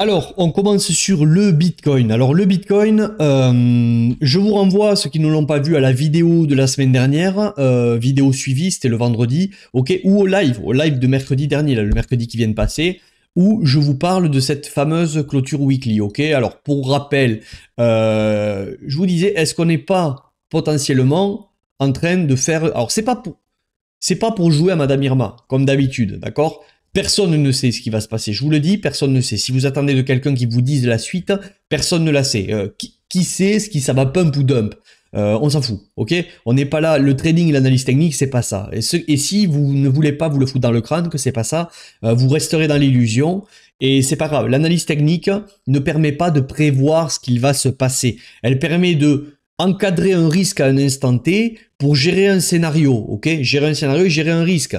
Alors, on commence sur le Bitcoin. Alors, le Bitcoin, je vous renvoie, ceux qui ne l'ont pas vu, à la vidéo de la semaine dernière, vidéo suivie, c'était le vendredi, ok, ou au live de mercredi dernier, là, le mercredi qui vient de passer, où je vous parle de cette fameuse clôture weekly, ok. Alors, pour rappel, je vous disais, est-ce qu'on n'est pas potentiellement en train de faire... Alors, c'est pas pour jouer à Madame Irma, comme d'habitude, d'accord? Personne ne sait ce qui va se passer. Je vous le dis, personne ne sait. Si vous attendez de quelqu'un qui vous dise la suite, personne ne la sait. Qui sait ce qui ça va pump ou dump? On s'en fout, ok? On n'est pas là. Le trading et l'analyse technique, c'est pas ça. Et si vous ne voulez pas vous le foutre dans le crâne que c'est pas ça, vous resterez dans l'illusion. Et c'est pas grave. L'analyse technique ne permet pas de prévoir ce qu'il va se passer. Elle permet de encadrer un risque à un instant T pour gérer un scénario, ok? Gérer un scénario et gérer un risque.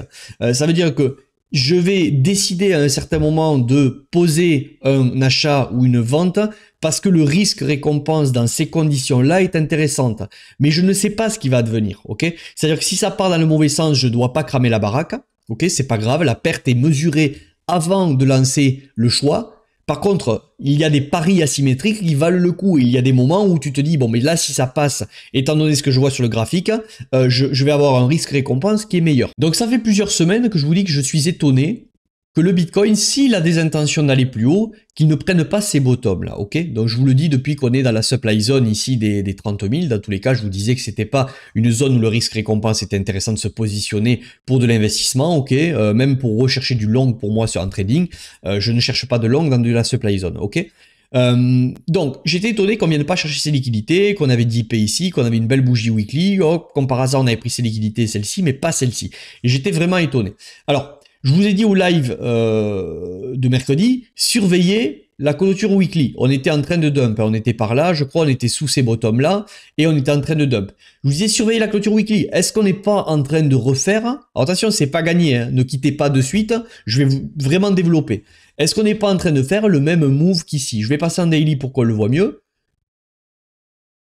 Ça veut dire que je vais décider à un certain moment de poser un achat ou une vente parce que le risque-récompense dans ces conditions-là est intéressante. Mais je ne sais pas ce qui va advenir, ok? C'est-à-dire que si ça part dans le mauvais sens, je ne dois pas cramer la baraque, ok? C'est pas grave, la perte est mesurée avant de lancer le choix. Par contre, il y a des paris asymétriques qui valent le coup. Il y a des moments où tu te dis, bon, mais là, si ça passe, étant donné ce que je vois sur le graphique, je vais avoir un risque-récompense qui est meilleur. Donc, ça fait plusieurs semaines que je vous dis que je suis étonné que le Bitcoin, s'il a des intentions d'aller plus haut, qu'il ne prenne pas ces bottoms là, ok? Donc je vous le dis depuis qu'on est dans la supply zone ici des 30 000, dans tous les cas, je vous disais que c'était pas une zone où le risque-récompense était intéressant de se positionner pour de l'investissement, ok? Même pour rechercher du long pour moi sur un trading, je ne cherche pas de long dans de la supply zone, ok? Donc j'étais étonné qu'on vienne pas chercher ces liquidités, qu'on avait dippé ici, qu'on avait une belle bougie weekly, oh, comme par hasard on avait pris ces liquidités, celle-ci, mais pas celle-ci. Et j'étais vraiment étonné. Alors, je vous ai dit au live de mercredi, surveillez la clôture weekly. On était en train de dump, on était par là, je crois, on était sous ces bottoms-là, et on était en train de dump. Je vous disais, surveillez la clôture weekly. Est-ce qu'on n'est pas en train de refaire? Alors, attention, c'est pas gagné, hein, ne quittez pas de suite, je vais vraiment développer. Est-ce qu'on n'est pas en train de faire le même move qu'ici? Je vais passer en daily pour qu'on le voit mieux.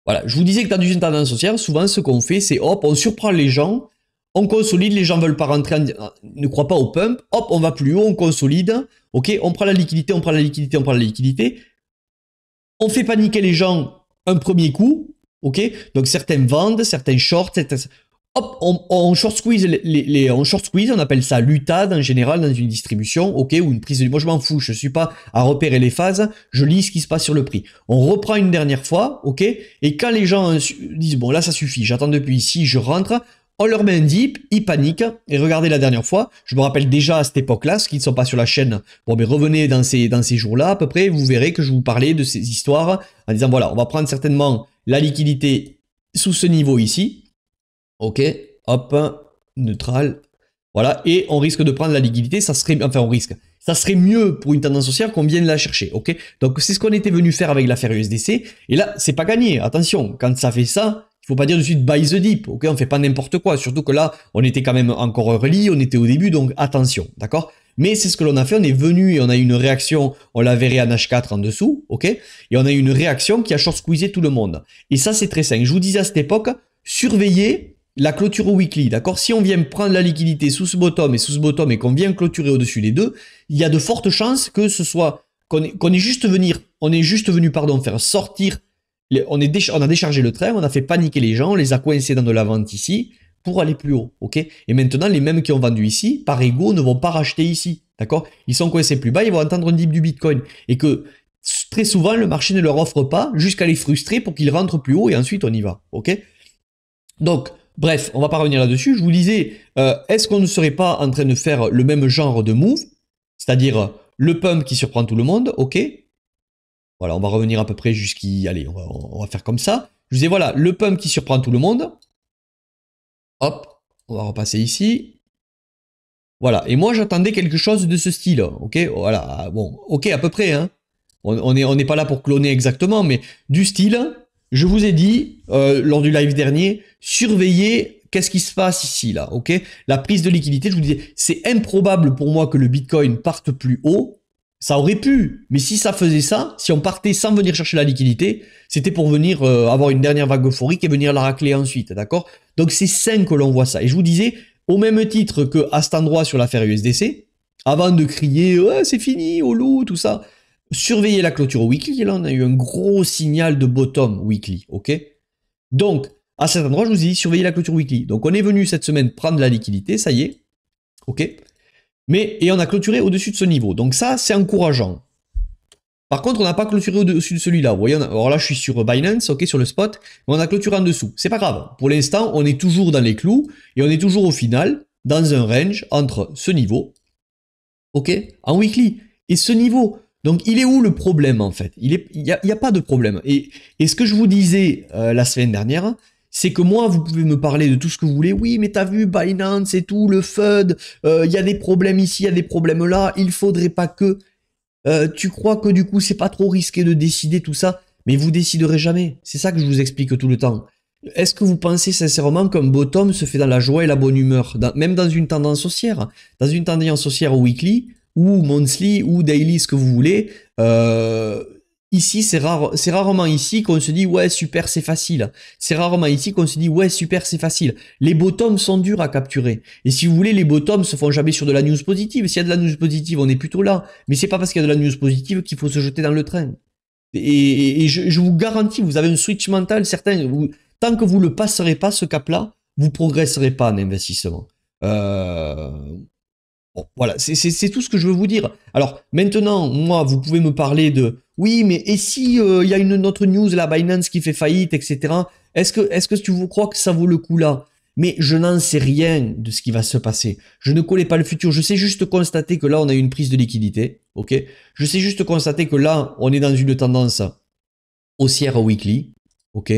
Voilà, je vous disais que dans une tendance haussière, souvent ce qu'on fait, c'est hop, on surprend les gens, on consolide, les gens veulent pas rentrer, ne croient pas au pump, hop, on va plus haut, on consolide, ok, on prend la liquidité, on prend la liquidité, on prend la liquidité, on fait paniquer les gens un premier coup, ok, donc certains vendent, certains short, hop, on short squeeze, on short squeeze, on appelle ça l'UTAD en général dans une distribution, ok, ou une prise de... Moi je m'en fous, je suis pas à repérer les phases, je lis ce qui se passe sur le prix. On reprend une dernière fois, ok, et quand les gens disent, bon là ça suffit, j'attends depuis ici, je rentre, on leur met un dip, ils paniquent, et regardez la dernière fois, je me rappelle déjà à cette époque-là, ceux qui ne sont pas sur la chaîne, bon mais revenez dans ces jours-là à peu près, vous verrez que je vous parlais de ces histoires, en disant voilà, on va prendre certainement la liquidité sous ce niveau ici, ok, hop, neutral, voilà, et on risque de prendre la liquidité, ça serait, enfin on risque, ça serait mieux pour une tendance haussière qu'on vienne la chercher, ok. Donc c'est ce qu'on était venu faire avec l'affaire USDC, et là c'est pas gagné, attention, quand ça fait ça, il faut pas dire de suite buy the dip, ok, on fait pas n'importe quoi, surtout que là on était quand même encore early, on était au début, donc attention, d'accord. Mais c'est ce que l'on a fait, on est venu et on a eu une réaction, on la verrait en H4 en dessous, ok, et on a eu une réaction qui a short squeezé tout le monde. Et ça c'est très simple, je vous disais à cette époque, surveillez la clôture weekly, d'accord? Si on vient prendre la liquidité sous ce bottom et qu'on vient clôturer au-dessus des deux, il y a de fortes chances que ce soit qu'on est juste venu faire sortir, on a déchargé le train, on a fait paniquer les gens, on les a coincés dans de la vente ici pour aller plus haut, ok? Et maintenant, les mêmes qui ont vendu ici, par ego, ne vont pas racheter ici, d'accord? Ils sont coincés plus bas, ils vont entendre un dip du Bitcoin. Et que très souvent, le marché ne leur offre pas jusqu'à les frustrer pour qu'ils rentrent plus haut et ensuite on y va, ok? Donc, bref, on va pas revenir là-dessus. Je vous disais, est-ce qu'on ne serait pas en train de faire le même genre de move, c'est-à-dire le pump qui surprend tout le monde, ok? Voilà, on va revenir à peu près jusqu'y... Allez, on va faire comme ça. Je vous disais, voilà, le pump qui surprend tout le monde. Hop, on va repasser ici. Voilà, et moi j'attendais quelque chose de ce style, ok? Voilà, bon, ok à peu près, hein. On n'est pas là pour cloner exactement, mais du style, je vous ai dit, lors du live dernier, surveillez qu'est-ce qui se passe ici, là, ok? La prise de liquidité, je vous disais, c'est improbable pour moi que le Bitcoin parte plus haut. Ça aurait pu, mais si ça faisait ça, si on partait sans venir chercher la liquidité, c'était pour venir avoir une dernière vague euphorique et venir la racler ensuite, d'accord? Donc c'est sain que l'on voit ça. Et je vous disais, au même titre qu'à cet endroit sur l'affaire USDC, avant de crier ouais, c'est fini, au loup, tout ça, surveillez la clôture weekly. Et là, on a eu un gros signal de bottom weekly. Ok. Donc, à cet endroit, je vous ai dit, surveillez la clôture weekly. Donc, on est venu cette semaine prendre la liquidité. Ça y est. Ok. Et on a clôturé au-dessus de ce niveau. Donc, ça, c'est encourageant. Par contre, on n'a pas clôturé au-dessus de celui-là. Vous voyez, alors là, je suis sur Binance, ok, sur le spot, mais on a clôturé en dessous. C'est pas grave. Pour l'instant, on est toujours dans les clous et on est toujours au final dans un range entre ce niveau, ok, en weekly, et ce niveau. Donc, il est où le problème en fait? Il y a pas de problème. Et ce que je vous disais la semaine dernière, c'est que moi, vous pouvez me parler de tout ce que vous voulez. Oui, mais t'as vu Binance et tout, le FUD, il y a des problèmes ici, il y a des problèmes là, il faudrait pas que... tu crois que du coup c'est pas trop risqué de décider tout ça, mais vous déciderez jamais. C'est ça que je vous explique tout le temps. Est-ce que vous pensez sincèrement qu'un bottom se fait dans la joie et la bonne humeur, même dans une tendance haussière, dans une tendance haussière weekly ou monthly ou daily, ce que vous voulez, ici c'est rarement ici qu'on se dit ouais super c'est facile. C'est rarement ici qu'on se dit ouais super c'est facile. Les bottoms sont durs à capturer. Et si vous voulez, les bottoms se font jamais sur de la news positive. S'il y a de la news positive, on est plutôt là. Mais c'est pas parce qu'il y a de la news positive qu'il faut se jeter dans le train. Et je vous garantis, vous avez un switch mental certain. Tant que vous ne le passerez pas, ce cap-là, vous progresserez pas en investissement. Bon, voilà, c'est tout ce que je veux vous dire. Alors, maintenant, moi, vous pouvez me parler de... Oui, mais et si il y a une autre news, la Binance qui fait faillite, etc. Est-ce que tu vous crois que ça vaut le coup là? Mais je n'en sais rien de ce qui va se passer. Je ne connais pas le futur. Je sais juste constater que là, on a une prise de liquidité. Ok. Je sais juste constater que là, on est dans une tendance haussière weekly. Ok.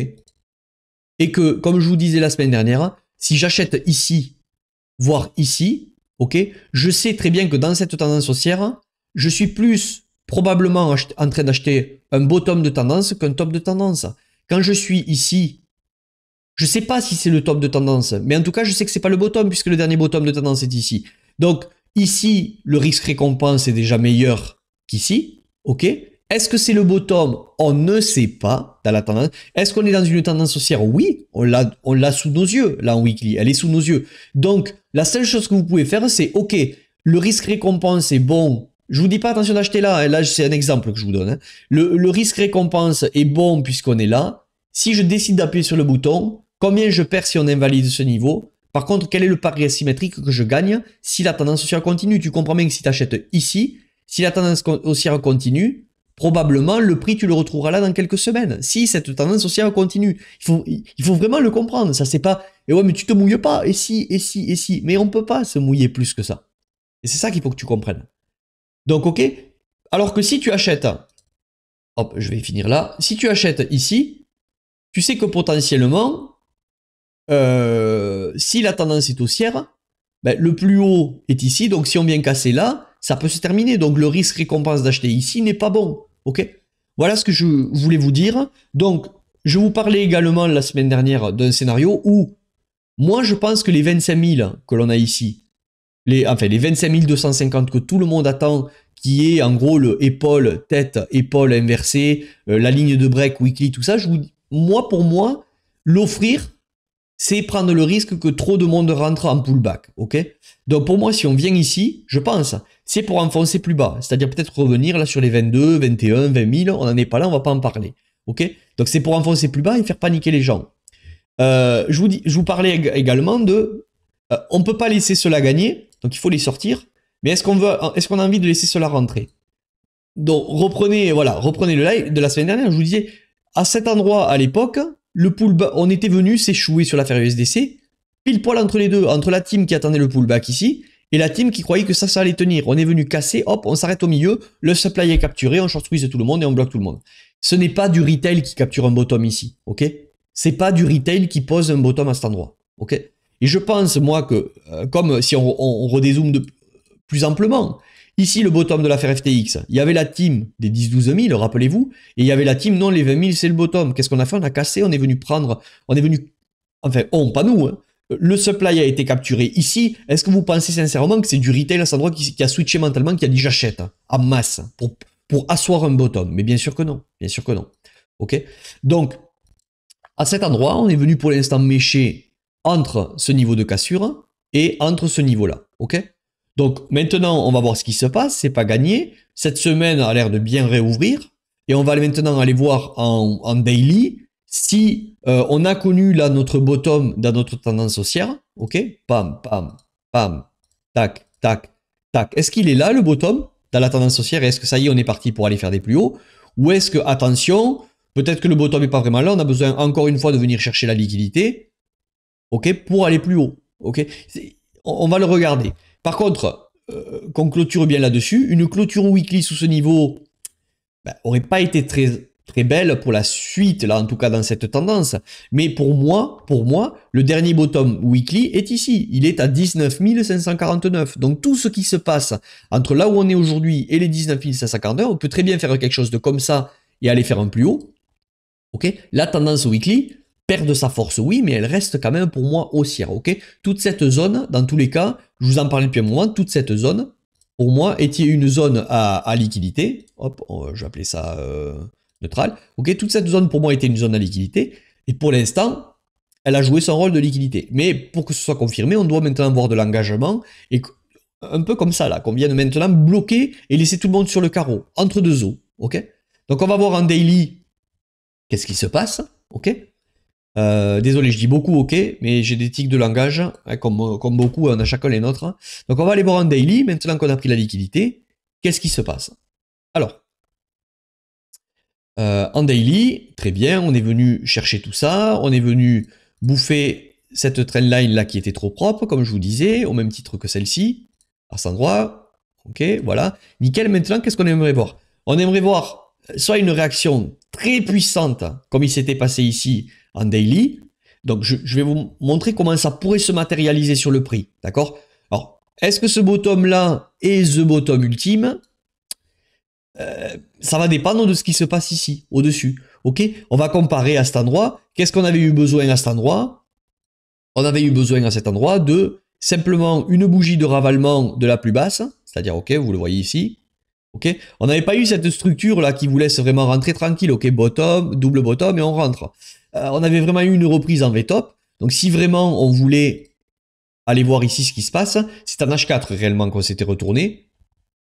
Et que, comme je vous disais la semaine dernière, si j'achète ici, voire ici, ok, je sais très bien que dans cette tendance haussière, je suis plus probablement en train d'acheter un bottom de tendance qu'un top de tendance. Quand je suis ici, je ne sais pas si c'est le top de tendance, mais en tout cas, je sais que c'est pas le bottom puisque le dernier bottom de tendance est ici. Donc, ici, le risque-récompense est déjà meilleur qu'ici, ok. Est-ce que c'est le bottom? On ne sait pas dans la tendance. Est-ce qu'on est dans une tendance haussière? Oui, on l'a sous nos yeux, là en weekly, elle est sous nos yeux. Donc, la seule chose que vous pouvez faire, c'est, ok, le risque-récompense est bon. Je vous dis pas attention d'acheter là, hein. Là c'est un exemple que je vous donne. Hein. Le risque-récompense est bon puisqu'on est là. Si je décide d'appuyer sur le bouton, combien je perds si on invalide ce niveau? Par contre, quel est le pari asymétrique que je gagne si la tendance haussière continue? Tu comprends bien que si tu achètes ici, si la tendance haussière continue, probablement le prix tu le retrouveras là dans quelques semaines. Si cette tendance haussière continue, il faut vraiment le comprendre. Ça c'est pas et ouais mais tu te mouilles pas. Et si. Mais on peut pas se mouiller plus que ça. Et c'est ça qu'il faut que tu comprennes. Donc ok. Alors que si tu achètes, hop, je vais finir là. Si tu achètes ici, tu sais que potentiellement, si la tendance est haussière, ben, le plus haut est ici. Donc si on vient casser là, ça peut se terminer. Donc le risque récompense d'acheter ici n'est pas bon. Ok. Voilà ce que je voulais vous dire. Donc je vous parlais également la semaine dernière d'un scénario où moi je pense que les 25 000 que l'on a ici, les 25 250 que tout le monde attend, qui est en gros le épaule, tête, épaule inversée, la ligne de break weekly, tout ça, pour moi, l'offrir, c'est prendre le risque que trop de monde rentre en pullback, ok? Donc pour moi, si on vient ici, je pense, c'est pour enfoncer plus bas, c'est-à-dire peut-être revenir là sur les 22, 21, 20 000, on n'en est pas là, on va pas en parler, ok? Donc c'est pour enfoncer plus bas et faire paniquer les gens. Je vous parlais également de, on peut pas laisser cela gagner, donc il faut les sortir, mais est-ce qu'on a envie de laisser cela rentrer? Donc reprenez le live de la semaine dernière, je vous disais, à cet endroit à l'époque, le pullback, on était venu s'échouer sur l'affaire USDC, pile poil entre les deux, entre la team qui attendait le pullback ici, et la team qui croyait que ça allait tenir. On est venu casser, hop, on s'arrête au milieu, le supply est capturé, on short squeeze tout le monde et on bloque tout le monde. Ce n'est pas du retail qui capture un bottom ici, ok? C'est pas du retail qui pose un bottom à cet endroit, ok? Et je pense, moi, que, comme si on redézoome plus amplement, ici, le bottom de l'affaire FTX, il y avait la team des 10-12 000, rappelez-vous, et il y avait la team, non, les 20 000, c'est le bottom. Qu'est-ce qu'on a fait? On a cassé, on est venu, enfin, pas nous, hein. Le supply a été capturé ici. Est-ce que vous pensez sincèrement que c'est du retail à cet endroit qui a switché mentalement, qui a dit j'achète en masse pour asseoir un bottom? Mais bien sûr que non, bien sûr que non. Ok? Donc, à cet endroit, on est venu pour l'instant mécher entre ce niveau de cassure et entre ce niveau-là. Ok? Donc maintenant, on va voir ce qui se passe, c'est pas gagné. Cette semaine a l'air de bien réouvrir. Et on va maintenant aller voir en daily si on a connu là notre bottom dans notre tendance haussière. Ok, pam, pam, pam, tac, tac, tac. Est-ce qu'il est là le bottom dans la tendance haussière? Est-ce que ça y est, on est parti pour aller faire des plus hauts? Ou est-ce que, attention, peut-être que le bottom n'est pas vraiment là, on a besoin encore une fois de venir chercher la liquidité, ok, pour aller plus haut. Ok, on va le regarder. Par contre, qu'on clôture bien là-dessus, une clôture weekly sous ce niveau aurait pas été très, très belle pour la suite, là en tout cas dans cette tendance. Mais pour moi, le dernier bottom weekly est ici. Il est à 19 549. Donc tout ce qui se passe entre là où on est aujourd'hui et les 19 549, on peut très bien faire quelque chose de comme ça et aller faire un plus haut. Ok, la tendance weekly perd de sa force, oui, mais elle reste quand même pour moi haussière. Ok, toute cette zone, dans tous les cas, je vous en parlais depuis un moment, toute cette zone, pour moi, était une zone à liquidité. Hop, je vais appeler ça neutral. Ok, toute cette zone pour moi était une zone à liquidité. Et pour l'instant, elle a joué son rôle de liquidité. Mais pour que ce soit confirmé, on doit maintenant avoir de l'engagement. Et un peu comme ça, là, qu'on vienne maintenant bloquer et laisser tout le monde sur le carreau, entre deux eaux. Ok, donc on va voir en daily qu'est-ce qui se passe. Ok, désolé, je dis beaucoup ok, mais j'ai des tics de langage, hein, comme beaucoup, on a chacun les nôtres. Donc on va aller voir en daily, maintenant qu'on a pris la liquidité, qu'est-ce qui se passe? Alors, en daily, très bien, on est venu chercher tout ça, on est venu bouffer cette trendline là qui était trop propre, comme je vous disais, au même titre que celle-ci, à cet endroit, ok, voilà, nickel. Maintenant, qu'est-ce qu'on aimerait voir? On aimerait voir soit une réaction très puissante, comme il s'était passé ici, en daily. Donc, je vais vous montrer comment ça pourrait se matérialiser sur le prix. D'accord? Alors, est-ce que ce bottom-là est the bottom ultime? Ça va dépendre de ce qui se passe ici, au-dessus. Ok? On va comparer à cet endroit. Qu'est-ce qu'on avait eu besoin à cet endroit? On avait eu besoin à cet endroit de simplement une bougie de ravalement de la plus basse. C'est-à-dire, ok, vous le voyez ici. Ok, on n'avait pas eu cette structure là qui vous laisse vraiment rentrer tranquille. Ok, bottom, double bottom et on rentre. On avait vraiment eu une reprise en V-top. Donc si vraiment on voulait aller voir ici ce qui se passe, c'est en H4 réellement qu'on s'était retourné.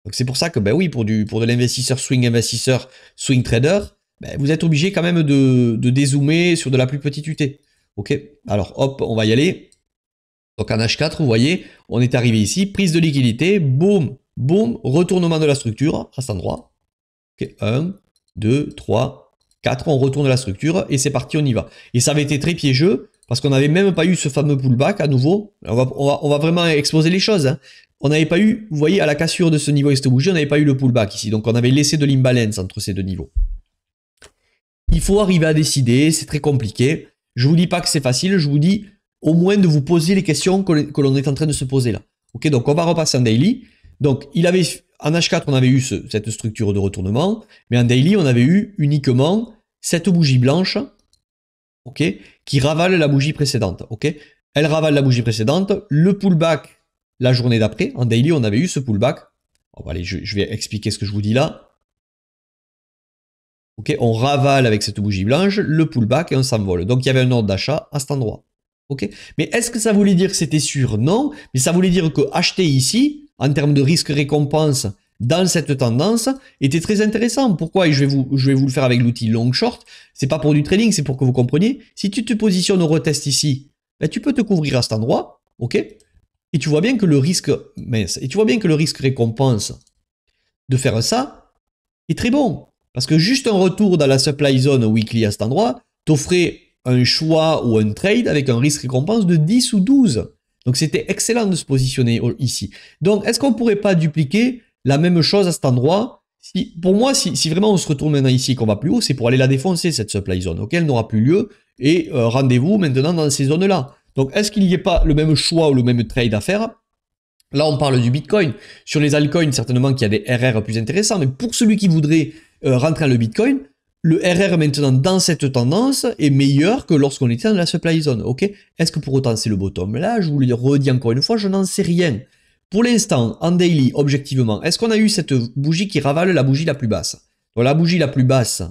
Donc c'est pour ça que ben oui, pour de l'investisseur, swing trader, ben, vous êtes obligé quand même de dézoomer sur de la plus petite UT. Ok, alors hop, on va y aller. Donc en H4, vous voyez, on est arrivé ici, prise de liquidité, boum, boum, retournement de la structure à cet endroit. Ok, 1, 2, 3, 4, on retourne la structure et c'est parti, on y va. Et ça avait été très piégeux parce qu'on n'avait même pas eu ce fameux pullback à nouveau. On va vraiment exposer les choses. Hein. On n'avait pas eu, vous voyez, à la cassure de ce niveau et cette bougie, on n'avait pas eu le pullback ici. Donc on avait laissé de l'imbalance entre ces deux niveaux. Il faut arriver à décider, c'est très compliqué. Je vous dis pas que c'est facile, je vous dis au moins de vous poser les questions que l'on est en train de se poser là. Ok, donc on va repasser en daily. Donc il avait, en H4 on avait eu cette structure de retournement, mais en daily on avait eu uniquement cette bougie blanche, ok, qui ravale la bougie précédente. Ok, elle ravale la bougie précédente, le pullback la journée d'après, en daily on avait eu ce pullback. Bon, allez, je vais expliquer ce que je vous dis là. Ok, on ravale avec cette bougie blanche, le pullback et on s'envole. Donc il y avait un ordre d'achat à cet endroit. Ok, mais est-ce que ça voulait dire que c'était sûr? Non, mais ça voulait dire que acheter ici, en termes de risque-récompense dans cette tendance, était très intéressant. Pourquoi? Et je vais vous le faire avec l'outil long short. C'est pas pour du trading, c'est pour que vous compreniez. Si tu te positionnes au retest ici, ben, tu peux te couvrir à cet endroit, ok? Et tu vois bien que le risque, mince, et tu vois bien que le risque-récompense de faire ça est très bon. Parce que juste un retour dans la supply zone weekly à cet endroit t'offrait un choix ou un trade avec un risque récompense de 10 ou 12. Donc c'était excellent de se positionner ici. Donc est-ce qu'on ne pourrait pas dupliquer la même chose à cet endroit? Pour moi, si vraiment on se retourne maintenant ici et qu'on va plus haut, c'est pour aller la défoncer cette supply zone. Ok, elle n'aura plus lieu et rendez-vous maintenant dans ces zones-là. Donc est-ce qu'il n'y ait pas le même choix ou le même trade à faire? Là, on parle du Bitcoin. Sur les altcoins, certainement qu'il y a des RR plus intéressants, mais pour celui qui voudrait rentrer dans le Bitcoin, le RR maintenant dans cette tendance est meilleur que lorsqu'on était dans la supply zone. Ok? Est-ce que pour autant c'est le bottom? Là, je vous le redis encore une fois, je n'en sais rien. Pour l'instant, en daily, objectivement, est-ce qu'on a eu cette bougie qui ravale la bougie la plus basse? Donc la bougie la plus basse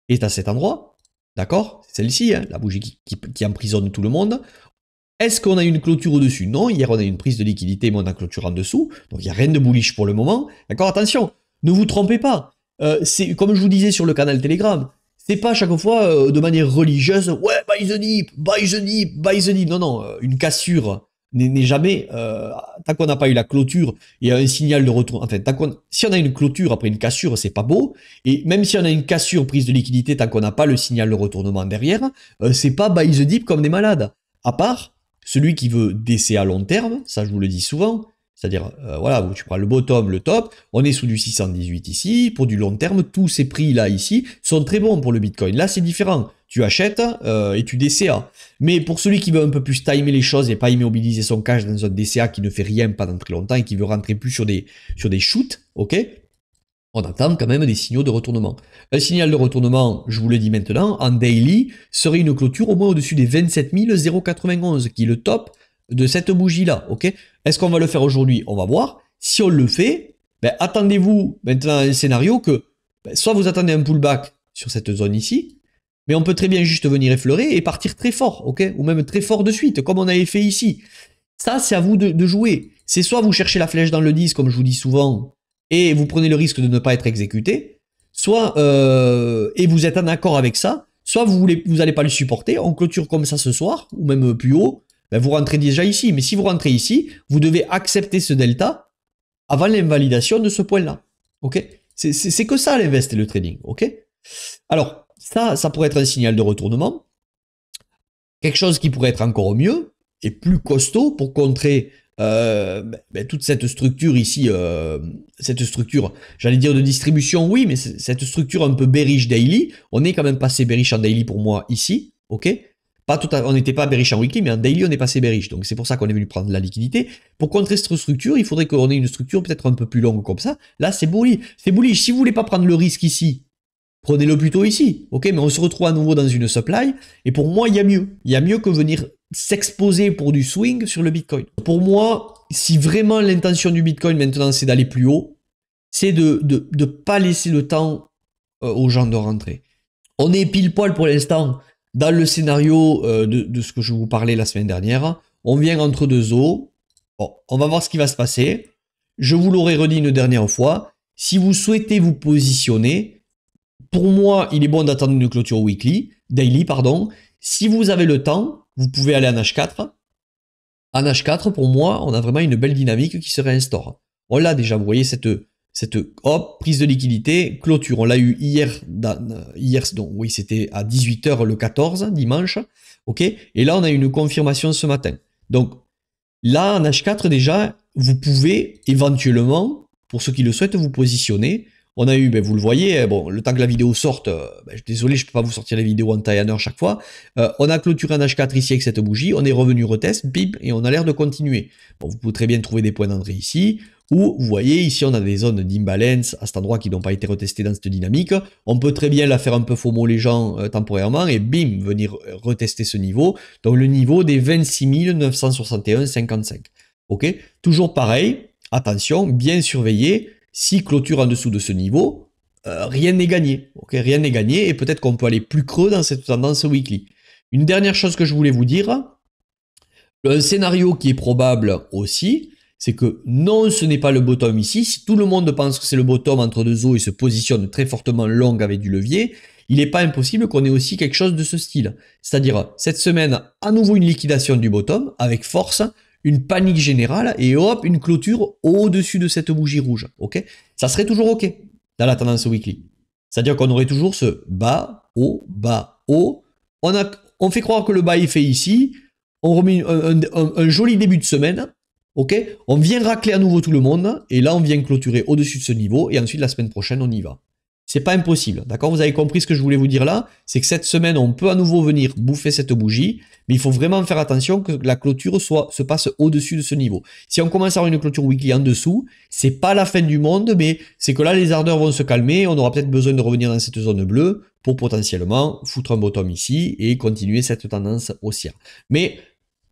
est à cet endroit. D'accord? C'est celle-ci, hein, la bougie qui emprisonne tout le monde. Est-ce qu'on a une clôture au-dessus? Non, hier on a une prise de liquidité, mais on a clôture en dessous. Donc il n'y a rien de bullish pour le moment. D'accord, attention, ne vous trompez pas. C'est comme je vous disais sur le canal Telegram, c'est pas à chaque fois de manière religieuse, ouais, buy the dip, buy the dip, buy the dip. Non, non, une cassure n'est jamais, tant qu'on n'a pas eu la clôture et un signal de retour, enfin, si on a une clôture après une cassure, c'est pas beau, et même si on a une cassure prise de liquidité, tant qu'on n'a pas le signal de retournement derrière, c'est pas buy the dip comme des malades. À part celui qui veut DC à long terme, ça je vous le dis souvent, c'est-à-dire, voilà, tu prends le bottom, le top, on est sous du 618 ici, pour du long terme, tous ces prix-là ici sont très bons pour le Bitcoin. Là, c'est différent. Tu achètes et tu DCA. Mais pour celui qui veut un peu plus timer les choses et pas immobiliser son cash dans un DCA qui ne fait rien pendant très longtemps et qui veut rentrer plus sur des shoots, ok, on attend quand même des signaux de retournement. Un signal de retournement, je vous le dis maintenant, en daily, serait une clôture au moins au-dessus des 27 091, qui est le top de cette bougie-là, ok? Est-ce qu'on va le faire aujourd'hui? On va voir. Si on le fait, ben, attendez-vous maintenant à un scénario que, ben, soit vous attendez un pullback sur cette zone ici, mais on peut très bien juste venir effleurer et partir très fort, ok? Ou même très fort de suite, comme on avait fait ici. Ça, c'est à vous de jouer. C'est soit vous cherchez la flèche dans le 10, comme je vous dis souvent, et vous prenez le risque de ne pas être exécuté, soit, et vous êtes en accord avec ça, soit vous n'allez pas le supporter, on clôture comme ça ce soir, ou même plus haut, ben vous rentrez déjà ici. Mais si vous rentrez ici, vous devez accepter ce delta avant l'invalidation de ce point-là. Ok? C'est que ça l'invest et le trading. Ok? Alors, ça pourrait être un signal de retournement. Quelque chose qui pourrait être encore mieux et plus costaud pour contrer toute cette structure ici, cette structure, j'allais dire de distribution, oui, mais cette structure un peu bearish daily, on est quand même passé bearish en daily pour moi ici, ok? Pas tout on n'était pas bearish en weekly, mais en daily on est passé bearish, donc c'est pour ça qu'on est venu prendre de la liquidité. Pour contrer cette structure, il faudrait qu'on ait une structure peut-être un peu plus longue comme ça. Là c'est bullish, c'est bullish. Si vous voulez pas prendre le risque ici, prenez-le plutôt ici, ok? Mais on se retrouve à nouveau dans une supply, et pour moi, il y a mieux. Il y a mieux que venir s'exposer pour du swing sur le Bitcoin. Pour moi, si vraiment l'intention du Bitcoin maintenant, c'est d'aller plus haut, c'est de ne pas laisser le temps aux gens de rentrer. On est pile poil pour l'instant dans le scénario de ce que je vous parlais la semaine dernière. On vient entre deux eaux. Bon, on va voir ce qui va se passer. Je vous l'aurais redit une dernière fois. Si vous souhaitez vous positionner, pour moi, il est bon d'attendre une clôture daily, pardon. Si vous avez le temps, vous pouvez aller en H4. En H4, pour moi, on a vraiment une belle dynamique qui se réinstaure. On l'a déjà, vous voyez, cette hop, prise de liquidité, clôture. On l'a eu hier, donc oui, c'était à 18 h le 14, dimanche. Ok. Et là, on a une confirmation ce matin. Donc, là, en H4, déjà, vous pouvez éventuellement, pour ceux qui le souhaitent, vous positionner. On a eu, vous le voyez, bon, le temps que la vidéo sorte, désolé, je ne peux pas vous sortir les vidéos en taille en heure chaque fois. On a clôturé un H4 ici avec cette bougie, on est revenu retest, bip, et on a l'air de continuer. Bon, vous pouvez très bien trouver des points d'entrée ici, ou vous voyez, ici on a des zones d'imbalance à cet endroit qui n'ont pas été retestées dans cette dynamique. On peut très bien la faire un peu FOMO les gens temporairement, et bim, venir retester ce niveau. Donc le niveau des 26 961,55. Ok, toujours pareil, attention, bien surveiller. Si clôture en dessous de ce niveau, rien n'est gagné. Okay, rien n'est gagné et peut-être qu'on peut aller plus creux dans cette tendance weekly. Une dernière chose que je voulais vous dire, un scénario qui est probable aussi, c'est que non, ce n'est pas le bottom ici. Si tout le monde pense que c'est le bottom entre deux eaux et se positionne très fortement long avec du levier, il n'est pas impossible qu'on ait aussi quelque chose de ce style. C'est-à-dire, cette semaine, à nouveau une liquidation du bottom avec force, une panique générale et hop, une clôture au-dessus de cette bougie rouge. Ok, ça serait toujours ok dans la tendance weekly. C'est-à-dire qu'on aurait toujours ce bas, haut, bas, haut. On fait croire que le bas est fait ici. On remet un joli début de semaine. Ok, on vient racler à nouveau tout le monde. Et là, on vient clôturer au-dessus de ce niveau. Et ensuite, la semaine prochaine, on y va. C'est pas impossible, d'accord? Vous avez compris ce que je voulais vous dire là? C'est que cette semaine, on peut à nouveau venir bouffer cette bougie, mais il faut vraiment faire attention que la clôture se passe au-dessus de ce niveau. Si on commence à avoir une clôture weekly en dessous, c'est pas la fin du monde, mais c'est que là, les ardeurs vont se calmer, on aura peut-être besoin de revenir dans cette zone bleue pour potentiellement foutre un bottom ici et continuer cette tendance haussière. Mais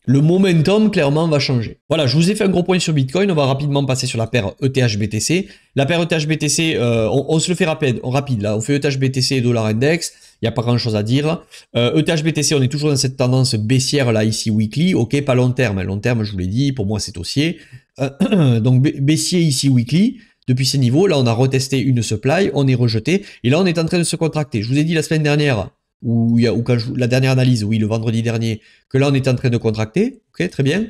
Le momentum, clairement, va changer. Voilà, je vous ai fait un gros point sur Bitcoin. On va rapidement passer sur la paire ETH-BTC. La paire ETH-BTC, on se le fait rapide là. On fait ETH-BTC et dollar index. Il n'y a pas grand chose à dire. ETH-BTC, on est toujours dans cette tendance baissière là, ici, weekly. Ok, pas long terme. Long terme, je vous l'ai dit, pour moi, c'est haussier. Donc, baissier ici, weekly. Depuis ces niveaux, là, on a retesté une supply. On est rejeté. Et là, on est en train de se contracter. Je vous ai dit la semaine dernière, la dernière analyse, oui, le vendredi dernier, que là on est en train de contracter, ok, très bien.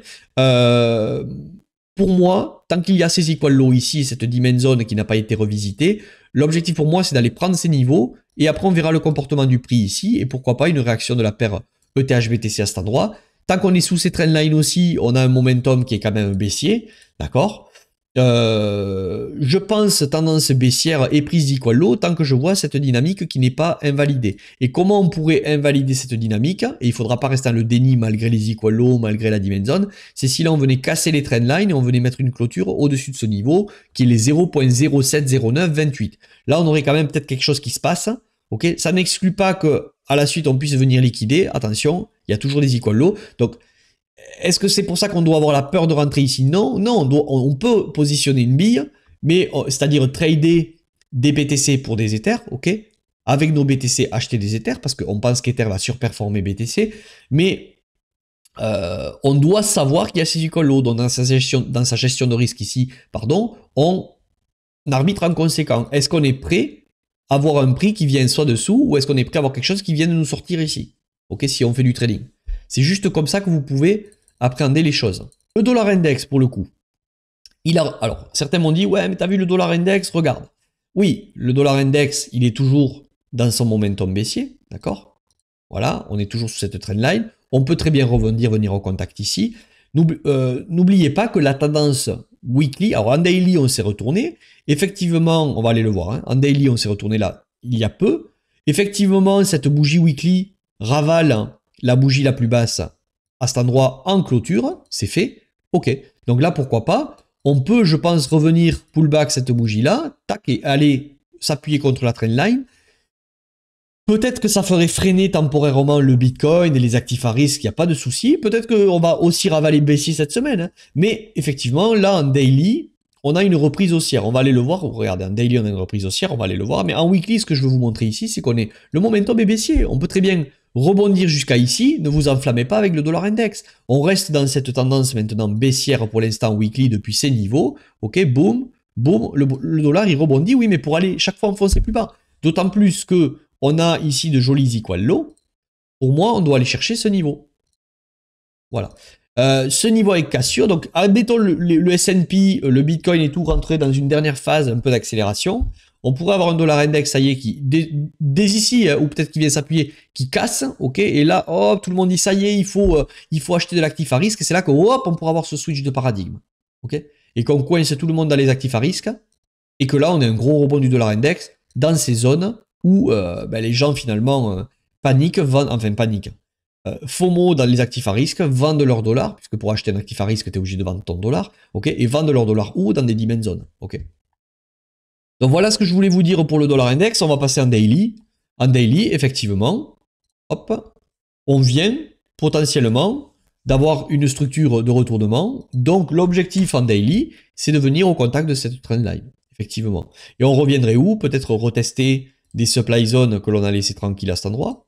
Pour moi, tant qu'il y a ces equal low ici, cette dimension zone qui n'a pas été revisitée, l'objectif pour moi c'est d'aller prendre ces niveaux, et après on verra le comportement du prix ici, et pourquoi pas une réaction de la paire ETH-BTC à cet endroit. Tant qu'on est sous ces trendlines aussi, on a un momentum qui est quand même baissier, d'accord. Je pense tendance baissière et prise d'equal low tant que je vois cette dynamique qui n'est pas invalidée. Et comment on pourrait invalider cette dynamique, et il ne faudra pas rester dans le déni malgré les equal low, malgré la dimension, c'est si là on venait casser les trendlines et on venait mettre une clôture au-dessus de ce niveau qui est les 0.070928. Là on aurait quand même peut-être quelque chose qui se passe. Ok, ça n'exclut pas que à la suite on puisse venir liquider. Attention, il y a toujours des equal low. Donc est-ce que c'est pour ça qu'on doit avoir la peur de rentrer ici? Non, non, on peut positionner une bille, mais c'est-à-dire trader des BTC pour des Ethers, ok? Avec nos BTC, acheter des Ethers, parce qu'on pense qu'Ether va surperformer BTC, mais on doit savoir qu'il y a ces equal low, donc dans sa gestion de risque ici, pardon, on arbitre en conséquent. Est-ce qu'on est prêt à avoir un prix qui vient soit dessous, ou est-ce qu'on est prêt à avoir quelque chose qui vient de nous sortir ici? Ok, si on fait du trading. C'est juste comme ça que vous pouvez appréhender les choses. Le dollar index, pour le coup, alors, certains m'ont dit, ouais, mais t'as vu le dollar index, regarde. Oui, le dollar index, il est toujours dans son momentum baissier, d'accord? Voilà, on est toujours sous cette trendline. On peut très bien rebondir, venir au contact ici. N'oubliez pas que la tendance weekly, alors en daily, on s'est retourné. Effectivement, on va aller le voir, hein, en daily, on s'est retourné là, il y a peu. Effectivement, cette bougie weekly ravale la bougie la plus basse à cet endroit en clôture, c'est fait, ok. Donc là, pourquoi pas, on peut, je pense, revenir pullback cette bougie-là, tac, et aller s'appuyer contre la trendline. Peut-être que ça ferait freiner temporairement le Bitcoin et les actifs à risque, il n'y a pas de souci. Peut-être qu'on va aussi ravaler baissier cette semaine. Hein. Mais effectivement, là, en daily, on a une reprise haussière. On va aller le voir. Regardez, en daily, on a une reprise haussière, on va aller le voir. Mais en weekly, ce que je veux vous montrer ici, c'est qu'on est... Le momentum est baissier. On peut très bien rebondir jusqu'à ici. Ne vous enflammez pas avec le dollar index. On reste dans cette tendance maintenant baissière pour l'instant weekly depuis ces niveaux. Ok, boum, boum. Le dollar, il rebondit. Oui, mais pour aller chaque fois enfoncer plus bas. D'autant plus que on a ici de jolis equal low. Pour moi, on doit aller chercher ce niveau. Voilà. Ce niveau avec cassure. Donc, admettons le S&P, le Bitcoin et tout rentrer dans une dernière phase un peu d'accélération. On pourrait avoir un dollar index, ça y est, qui, dès ici, ou peut-être qui vient s'appuyer, qui casse, ok, et là, hop, tout le monde dit, ça y est, il faut acheter de l'actif à risque, et c'est là que, hop, on pourra avoir ce switch de paradigme, ok, et qu'on coince tout le monde dans les actifs à risque, et que là, on a un gros rebond du dollar index dans ces zones où les gens, finalement, paniquent, FOMO dans les actifs à risque, vendent leur dollar, puisque pour acheter un actif à risque, tu es obligé de vendre ton dollar, ok, et vendent leur dollar où? Dans des dimensions zones, ok. Donc voilà ce que je voulais vous dire pour le dollar index. On va passer en daily. En daily, effectivement, hop, on vient potentiellement d'avoir une structure de retournement. Donc l'objectif en daily, c'est de venir au contact de cette trendline, effectivement. Et on reviendrait où? Peut-être retester des supply zones que l'on a laissé tranquilles à cet endroit.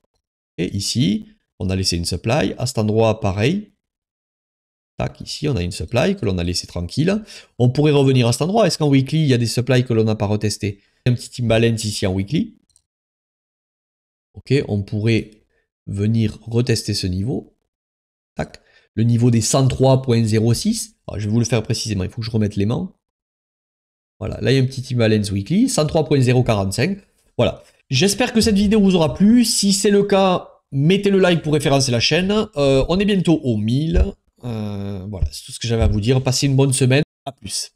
Et ici, on a laissé une supply. À cet endroit, pareil. Tac, ici, on a une supply que l'on a laissé tranquille. On pourrait revenir à cet endroit. Est-ce qu'en weekly, il y a des supplies que l'on n'a pas retesté? Un petit imbalance ici en weekly. Ok, on pourrait venir retester ce niveau. Tac. Le niveau des 103.06. Je vais vous le faire précisément. Il faut que je remette l'aimant. Voilà, là, il y a un petit imbalance weekly. 103.045. Voilà. J'espère que cette vidéo vous aura plu. Si c'est le cas, mettez le like pour référencer la chaîne. On est bientôt aux 1000. Voilà, c'est tout ce que j'avais à vous dire. Passez une bonne semaine. À plus.